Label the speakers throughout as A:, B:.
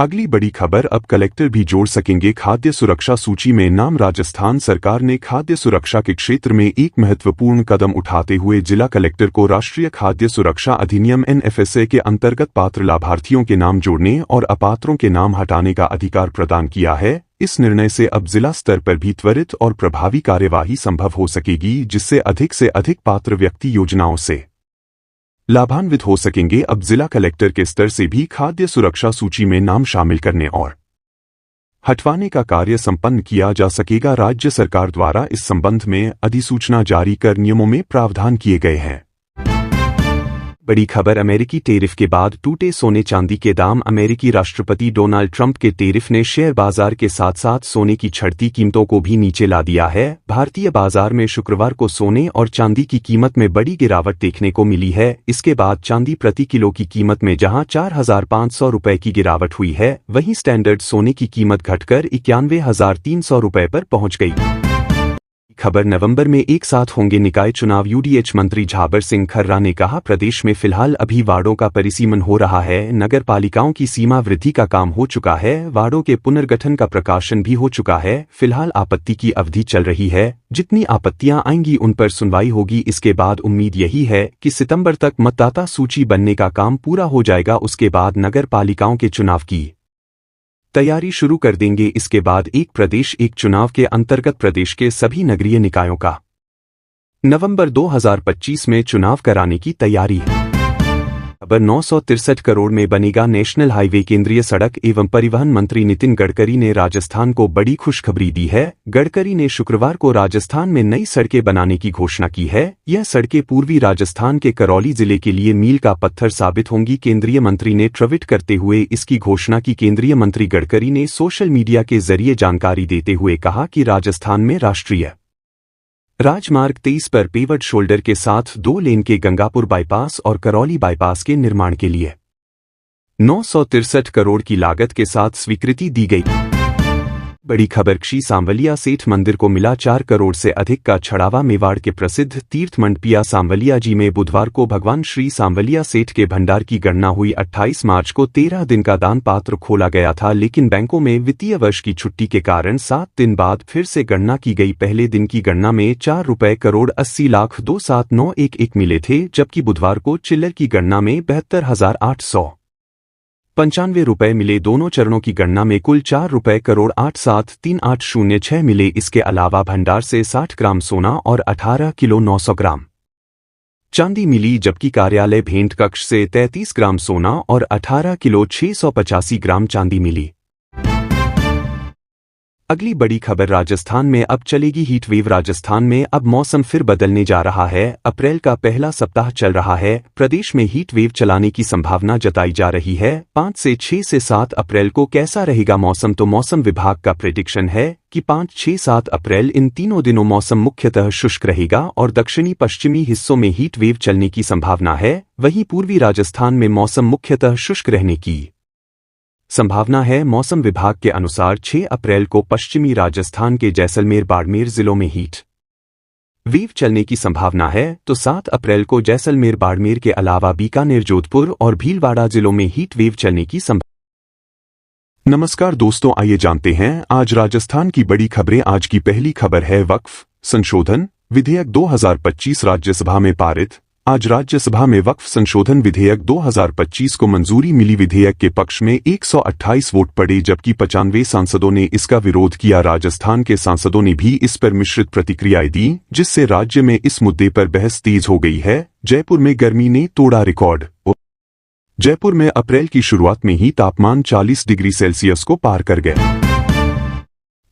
A: अगली बड़ी खबर, अब कलेक्टर भी जोड़ सकेंगे खाद्य सुरक्षा सूची में नाम। राजस्थान सरकार ने खाद्य सुरक्षा के क्षेत्र में एक महत्वपूर्ण कदम उठाते हुए जिला कलेक्टर को राष्ट्रीय खाद्य सुरक्षा अधिनियम NFSA के अंतर्गत पात्र लाभार्थियों के नाम जोड़ने और अपात्रों के नाम हटाने का अधिकार प्रदान किया है। इस निर्णय से अब जिला स्तर पर भी त्वरित और प्रभावी कार्यवाही संभव हो सकेगी, जिससे अधिक से अधिक पात्र व्यक्ति योजनाओं से लाभान्वित हो सकेंगे। अब जिला कलेक्टर के स्तर से भी खाद्य सुरक्षा सूची में नाम शामिल करने और हटवाने का कार्य संपन्न किया जा सकेगा। राज्य सरकार द्वारा इस संबंध में अधिसूचना जारी कर नियमों में प्रावधान किए गए हैं। बड़ी खबर, अमेरिकी टैरिफ के बाद टूटे सोने चांदी के दाम। अमेरिकी राष्ट्रपति डोनाल्ड ट्रंप के टैरिफ ने शेयर बाजार के साथ साथ सोने की चढ़ती कीमतों को भी नीचे ला दिया है। भारतीय बाजार में शुक्रवार को सोने और चांदी की कीमत में बड़ी गिरावट देखने को मिली है। इसके बाद चांदी प्रति किलो की कीमत में जहां 4,500 रुपये की गिरावट हुई है, वहीं स्टैंडर्ड सोने की कीमत घटकर 91,300 रुपये पर पहुंच गई। खबर, नवंबर में एक साथ होंगे निकाय चुनाव। UDH मंत्री झाबर सिंह खर्रा ने कहा, प्रदेश में फिलहाल अभी वार्डों का परिसीमन हो रहा है। नगर पालिकाओं की सीमा वृद्धि का काम हो चुका है। वार्डों के पुनर्गठन का प्रकाशन भी हो चुका है। फिलहाल आपत्ति की अवधि चल रही है। जितनी आपत्तियां आएंगी उन पर सुनवाई होगी। इसके बाद उम्मीद यही है कि सितंबर तक मतदाता सूची बनने का काम पूरा हो जाएगा। उसके बाद नगर पालिकाओं के चुनाव की तैयारी शुरू कर देंगे। इसके बाद एक प्रदेश एक चुनाव के अंतर्गत प्रदेश के सभी नगरीय निकायों का नवंबर 2025 में चुनाव कराने की तैयारी है। खबर, 963 करोड़ में बनेगा नेशनल हाईवे। केंद्रीय सड़क एवं परिवहन मंत्री नितिन गडकरी ने राजस्थान को बड़ी खुशखबरी दी है। गडकरी ने शुक्रवार को राजस्थान में नई सड़कें बनाने की घोषणा की है। यह सड़कें पूर्वी राजस्थान के करौली जिले के लिए मील का पत्थर साबित होंगी। केंद्रीय मंत्री ने ट्वीट करते हुए इसकी घोषणा की। केंद्रीय मंत्री गडकरी ने सोशल मीडिया के जरिए जानकारी देते हुए कहा कि राजस्थान में राष्ट्रीय राजमार्ग 23 पर पेवर्ड शोल्डर के साथ 2 लेन के गंगापुर बाईपास और करौली बाईपास के निर्माण के लिए 963 करोड़ की लागत के साथ स्वीकृति दी गई। बड़ी खबर, श्री सांवलिया सेठ मंदिर को मिला 4 करोड़ से अधिक का छड़ावा। मेवाड़ के प्रसिद्ध तीर्थ मंडपिया सांवलिया जी में बुधवार को भगवान श्री सांवलिया सेठ के भंडार की गणना हुई। 28 मार्च को 13 दिन का दान पात्र खोला गया था, लेकिन बैंकों में वित्तीय वर्ष की छुट्टी के कारण 7 दिन बाद फिर से गणना की गई। पहले दिन की गणना में 4 रुपये करोड़ 80 लाख 27911 मिले थे, जबकि बुधवार को चिल्लर की गणना में 72,895 रुपये मिले। दोनों चरणों की गणना में कुल 4 रुपये करोड़ 873806 मिले। इसके अलावा भंडार से 60 ग्राम सोना और 18 किलो 900 ग्राम चांदी मिली, जबकि कार्यालय भेंट कक्ष से 33 ग्राम सोना और 18 किलो 685 ग्राम चांदी मिली। अगली बड़ी खबर, राजस्थान में अब चलेगी हीट वेव। राजस्थान में अब मौसम फिर बदलने जा रहा है। अप्रैल का पहला सप्ताह चल रहा है। प्रदेश में हीट वेव चलाने की संभावना जताई जा रही है। 5 से 6 से 7 अप्रैल को कैसा रहेगा मौसम, तो मौसम विभाग का प्रेडिक्शन है कि 5, 6, 7 अप्रैल इन तीनों दिनों मौसम मुख्यतः शुष्क रहेगा और दक्षिणी पश्चिमी हिस्सों में हीट वेव चलने की संभावना है। वहीं पूर्वी राजस्थान में मौसम मुख्यतः शुष्क रहने की संभावना है। मौसम विभाग के अनुसार 6 अप्रैल को पश्चिमी राजस्थान के जैसलमेर बाड़मेर जिलों में हीट वेव चलने की संभावना है, तो 7 अप्रैल को जैसलमेर बाड़मेर के अलावा बीकानेर, जोधपुर और भीलवाड़ा जिलों में हीट वेव चलने की संभावना। नमस्कार दोस्तों, आइए जानते हैं आज राजस्थान की बड़ी खबरें। आज की पहली खबर है वक्फ संशोधन विधेयक 2025 राज्यसभा में पारित। आज राज्यसभा में वक्फ संशोधन विधेयक 2025 को मंजूरी मिली। विधेयक के पक्ष में 128 वोट पड़े, जबकि 95 सांसदों ने इसका विरोध किया। राजस्थान के सांसदों ने भी इस पर मिश्रित प्रतिक्रियाएं दी, जिससे राज्य में इस मुद्दे पर बहस तेज हो गई है। जयपुर में गर्मी ने तोड़ा रिकॉर्ड। जयपुर में अप्रैल की शुरुआत में ही तापमान 40 डिग्री सेल्सियस को पार कर गया।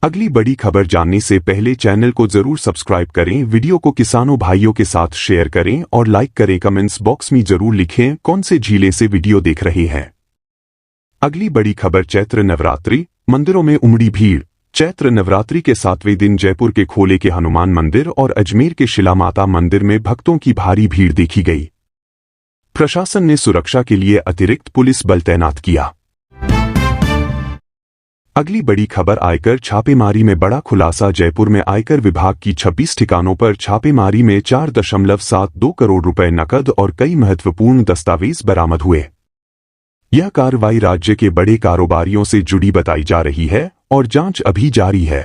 A: अगली बड़ी खबर जानने से पहले चैनल को जरूर सब्सक्राइब करें, वीडियो को किसानों भाइयों के साथ शेयर करें और लाइक करें। कमेंट्स बॉक्स में जरूर लिखें कौन से जिले से वीडियो देख रहे हैं। अगली बड़ी खबर, चैत्र नवरात्रि, मंदिरों में उमड़ी भीड़। चैत्र नवरात्रि के 7वें दिन जयपुर के खोले के हनुमान मंदिर और अजमेर के शिला माता मंदिर में भक्तों की भारी भीड़ देखी गई। प्रशासन ने सुरक्षा के लिए अतिरिक्त पुलिस बल तैनात किया। अगली बड़ी खबर, आयकर छापेमारी में बड़ा खुलासा। जयपुर में आयकर विभाग की 26 ठिकानों पर छापेमारी में 4.72 करोड़ रुपए नकद और कई महत्वपूर्ण दस्तावेज बरामद हुए। यह कार्रवाई राज्य के बड़े कारोबारियों से जुड़ी बताई जा रही है और जांच अभी जारी है।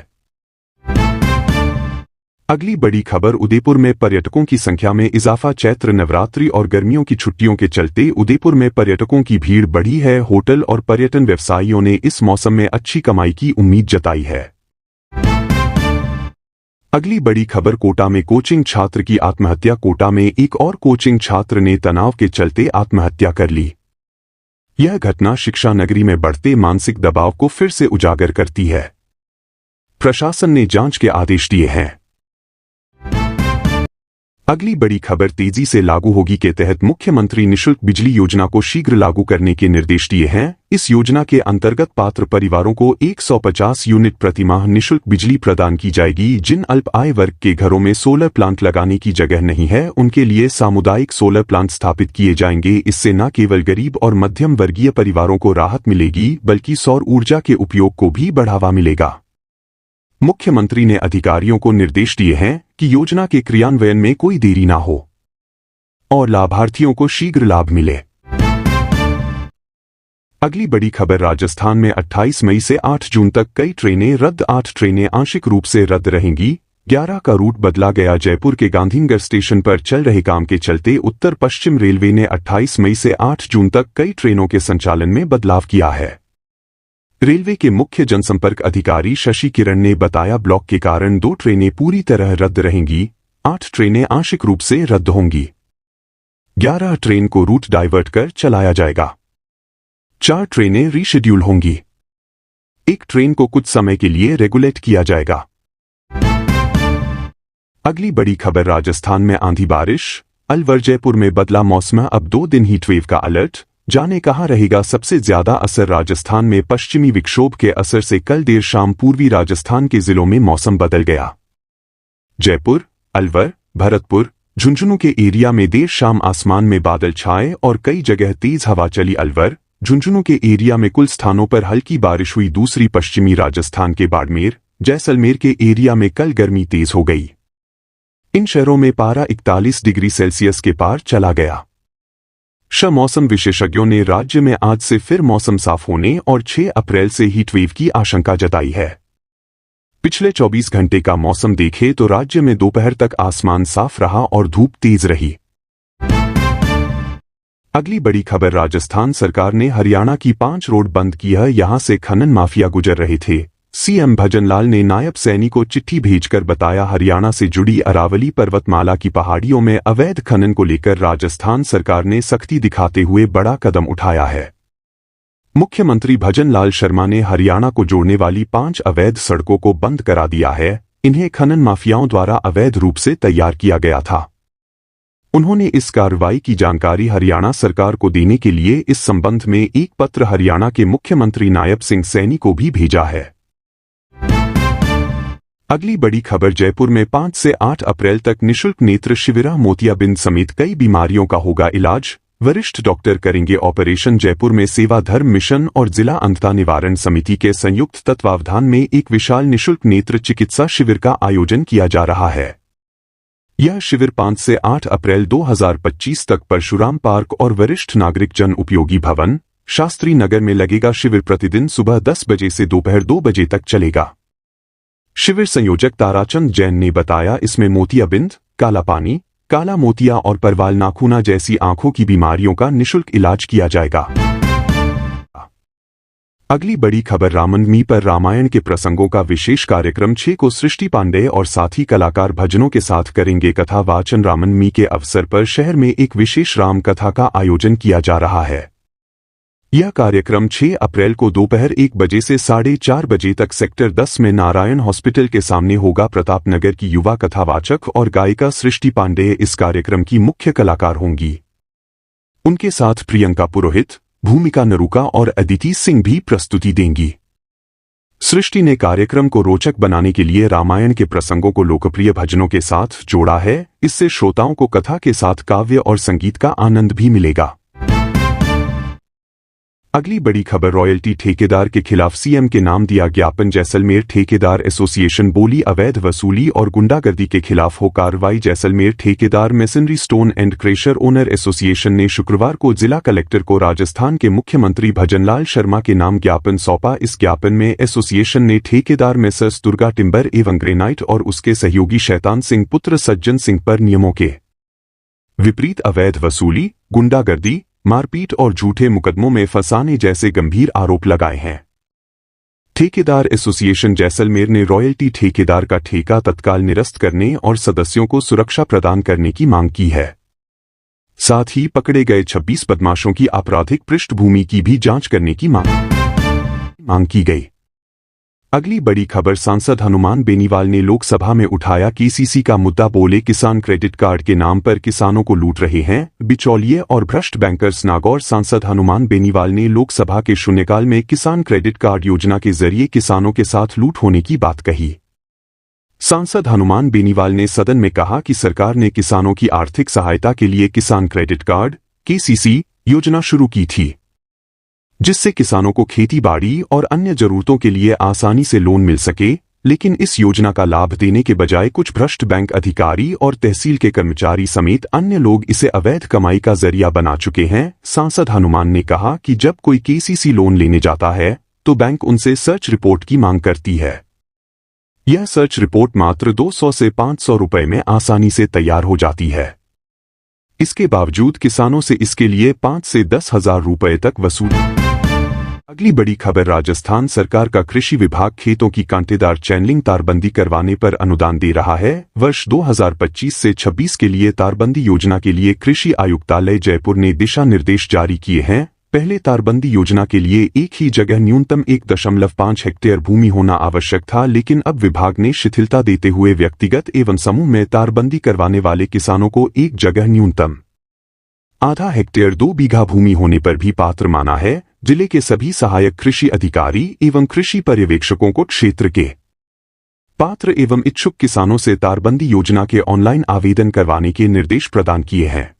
A: अगली बड़ी खबर उदयपुर में पर्यटकों की संख्या में इजाफा। चैत्र नवरात्रि और गर्मियों की छुट्टियों के चलते उदयपुर में पर्यटकों की भीड़ बढ़ी है। होटल और पर्यटन व्यवसायियों ने इस मौसम में अच्छी कमाई की उम्मीद जताई है। अगली बड़ी खबर कोटा में कोचिंग छात्र की आत्महत्या। कोटा में एक और कोचिंग छात्र ने तनाव के चलते आत्महत्या कर ली। यह घटना शिक्षा नगरी में बढ़ते मानसिक दबाव को फिर से उजागर करती है। प्रशासन ने जांच के आदेश दिए हैं। अगली बड़ी खबर तेजी से लागू होगी के तहत मुख्यमंत्री निःशुल्क बिजली योजना को शीघ्र लागू करने के निर्देश दिए हैं। इस योजना के अंतर्गत पात्र परिवारों को 150 यूनिट प्रतिमाह निःशुल्क बिजली प्रदान की जाएगी। जिन अल्प आय वर्ग के घरों में सोलर प्लांट लगाने की जगह नहीं है, उनके लिए सामुदायिक सोलर प्लांट स्थापित किए जाएंगे। इससे न केवल गरीब और मध्यम वर्गीय परिवारों को राहत मिलेगी, बल्कि सौर ऊर्जा के उपयोग को भी बढ़ावा मिलेगा। मुख्यमंत्री ने अधिकारियों को निर्देश दिए हैं कि योजना के क्रियान्वयन में कोई देरी ना हो और लाभार्थियों को शीघ्र लाभ मिले। अगली बड़ी खबर राजस्थान में 28 मई से 8 जून तक कई ट्रेनें रद्द। 8 ट्रेनें आंशिक रूप से रद्द रहेंगी। 11 का रूट बदला गया। जयपुर के गांधीनगर स्टेशन पर चल रहे काम के चलते उत्तर पश्चिम रेलवे ने 28 मई से 8 जून तक कई ट्रेनों के संचालन में बदलाव किया है। रेलवे के मुख्य जनसंपर्क अधिकारी शशि किरण ने बताया, ब्लॉक के कारण 2 ट्रेनें पूरी तरह रद्द रहेंगी। 8 ट्रेनें आंशिक रूप से रद्द होंगी। 11 ट्रेन को रूट डाइवर्ट कर चलाया जाएगा। 4 ट्रेनें रीशेड्यूल होंगी। 1 ट्रेन को कुछ समय के लिए रेगुलेट किया जाएगा। अगली बड़ी खबर राजस्थान में आंधी बारिश। अलवर जयपुर में बदला मौसम। अब 2 दिन हीटवेव का अलर्ट। जाने कहां रहेगा सबसे ज्यादा असर। राजस्थान में पश्चिमी विक्षोभ के असर से कल देर शाम पूर्वी राजस्थान के जिलों में मौसम बदल गया। जयपुर, अलवर, भरतपुर, झुंझुनू के एरिया में देर शाम आसमान में बादल छाए और कई जगह तेज हवा चली। अलवर, झुंझुनू के एरिया में कुछ स्थानों पर हल्की बारिश हुई। दूसरी पश्चिमी राजस्थान के बाड़मेर, जैसलमेर के एरिया में कल गर्मी तेज हो गई। इन शहरों में पारा 41 डिग्री सेल्सियस के पार चला गया। मौसम विशेषज्ञों ने राज्य में आज से फिर मौसम साफ होने और 6 अप्रैल से हीटवेव की आशंका जताई है। पिछले 24 घंटे का मौसम देखें तो राज्य में दोपहर तक आसमान साफ रहा और धूप तेज रही। अगली बड़ी खबर राजस्थान सरकार ने हरियाणा की 5 रोड बंद की है। यहां से खनन माफिया गुजर रहे थे। सीएम भजनलाल ने नायब सैनी को चिट्ठी भेजकर बताया, हरियाणा से जुड़ी अरावली पर्वतमाला की पहाड़ियों में अवैध खनन को लेकर राजस्थान सरकार ने सख्ती दिखाते हुए बड़ा कदम उठाया है। मुख्यमंत्री भजनलाल शर्मा ने हरियाणा को जोड़ने वाली 5 अवैध सड़कों को बंद करा दिया है। इन्हें खनन माफियाओं द्वारा अवैध रूप से तैयार किया गया था। उन्होंने इस कार्रवाई की जानकारी हरियाणा सरकार को देने के लिए इस संबंध में एक पत्र हरियाणा के मुख्यमंत्री नायब सिंह सैनी को भी भेजा है। अगली बड़ी खबर जयपुर में 5 से 8 अप्रैल तक निःशुल्क नेत्र शिविर। मोतियाबिंद समेत कई बीमारियों का होगा इलाज। वरिष्ठ डॉक्टर करेंगे ऑपरेशन। जयपुर में सेवा धर्म मिशन और जिला अंधता निवारण समिति के संयुक्त तत्वावधान में एक विशाल निःशुल्क नेत्र चिकित्सा शिविर का आयोजन किया जा रहा है। यह शिविर 5 से 8 अप्रैल 2025 तक परशुराम पार्क और वरिष्ठ नागरिक जन उपयोगी भवन, शास्त्री नगर में लगेगा। शिविर प्रतिदिन सुबह 10 बजे से दोपहर 2 बजे तक चलेगा। शिविर संयोजक ताराचंद जैन ने बताया, इसमें मोतियाबिंद, काला पानी, काला मोतिया और परवाल नाखूना जैसी आंखों की बीमारियों का निःशुल्क इलाज किया जाएगा। अगली बड़ी खबर रामनवमी पर रामायण के प्रसंगों का विशेष कार्यक्रम 6 को सृष्टि पांडेय और साथी कलाकार भजनों के साथ करेंगे कथा वाचन। रामनवमी के अवसर पर शहर में एक विशेष राम कथा का आयोजन किया जा रहा है। यह कार्यक्रम 6 अप्रैल को दोपहर 1 बजे से 4:30 बजे तक सेक्टर 10 में नारायण हॉस्पिटल के सामने होगा। प्रतापनगर की युवा कथावाचक और गायिका सृष्टि पांडेय इस कार्यक्रम की मुख्य कलाकार होंगी। उनके साथ प्रियंका पुरोहित, भूमिका नरूका और अदिति सिंह भी प्रस्तुति देंगी। सृष्टि ने कार्यक्रम को रोचक बनाने के लिए रामायण के प्रसंगों को लोकप्रिय भजनों के साथ जोड़ा है। इससे श्रोताओं को कथा के साथ काव्य और संगीत का आनंद भी मिलेगा। अगली बड़ी खबर, रॉयल्टी ठेकेदार के खिलाफ सीएम के नाम दिया ज्ञापन। जैसलमेर ठेकेदार एसोसिएशन बोली अवैध वसूली और गुंडागर्दी के खिलाफ हो कार्रवाई। जैसलमेर ठेकेदार masonry stone and crusher owner association ने शुक्रवार को जिला कलेक्टर को राजस्थान के मुख्यमंत्री भजनलाल शर्मा के नाम ज्ञापन सौंपा। इस ज्ञापन में एसोसिएशन ने ठेकेदार मेसर्स दुर्गा टिम्बर एवं ग्रेनाइट और उसके सहयोगी शैतान सिंह पुत्र सज्जन सिंह पर नियमों के विपरीत अवैध वसूली, गुंडागर्दी, मारपीट और झूठे मुकदमों में फंसाने जैसे गंभीर आरोप लगाए हैं। ठेकेदार एसोसिएशन जैसलमेर ने रॉयल्टी ठेकेदार का ठेका तत्काल निरस्त करने और सदस्यों को सुरक्षा प्रदान करने की मांग की है। साथ ही पकड़े गए 26 बदमाशों की आपराधिक पृष्ठभूमि की भी जांच करने की मांग की गई। अगली बड़ी खबर, सांसद हनुमान बेनीवाल ने लोकसभा में उठाया केसीसी का मुद्दा। बोले किसान क्रेडिट कार्ड के नाम पर किसानों को लूट रहे हैं बिचौलिए और भ्रष्ट बैंकर्स। नागौर सांसद हनुमान बेनीवाल ने लोकसभा के शून्यकाल में किसान क्रेडिट कार्ड योजना के जरिए किसानों के साथ लूट होने की बात कही। सांसद हनुमान बेनीवाल ने सदन में कहा कि सरकार ने किसानों की आर्थिक सहायता के लिए किसान क्रेडिट कार्ड केसीसी योजना शुरू की थी, जिससे किसानों को खेती बाड़ी और अन्य जरूरतों के लिए आसानी से लोन मिल सके। लेकिन इस योजना का लाभ देने के बजाय कुछ भ्रष्ट बैंक अधिकारी और तहसील के कर्मचारी समेत अन्य लोग इसे अवैध कमाई का जरिया बना चुके हैं। सांसद हनुमान ने कहा कि जब कोई केसीसी लोन लेने जाता है तो बैंक उनसे सर्च रिपोर्ट की मांग करती है। यह सर्च रिपोर्ट मात्र 200 से 500 रुपए में आसानी से तैयार हो जाती है। इसके बावजूद किसानों से इसके लिए 5 से 10 हजार रुपए तक वसूल। अगली बड़ी खबर, राजस्थान सरकार का कृषि विभाग खेतों की कांटेदार चैनलिंग तारबंदी करवाने पर अनुदान दे रहा है। वर्ष 2025 से 26 के लिए तारबंदी योजना के लिए कृषि आयुक्तालय जयपुर ने दिशा निर्देश जारी किए हैं। पहले तारबंदी योजना के लिए एक ही जगह न्यूनतम 1.5 हेक्टेयर भूमि होना आवश्यक था, लेकिन अब विभाग ने शिथिलता देते हुए व्यक्तिगत एवं समूह में तारबंदी करवाने वाले किसानों को एक जगह न्यूनतम आधा हेक्टेयर 2 बीघा भूमि होने पर भी पात्र माना है। जिले के सभी सहायक कृषि अधिकारी एवं कृषि पर्यवेक्षकों को क्षेत्र के पात्र एवं इच्छुक किसानों से तारबंदी योजना के ऑनलाइन आवेदन करवाने के निर्देश प्रदान किए हैं।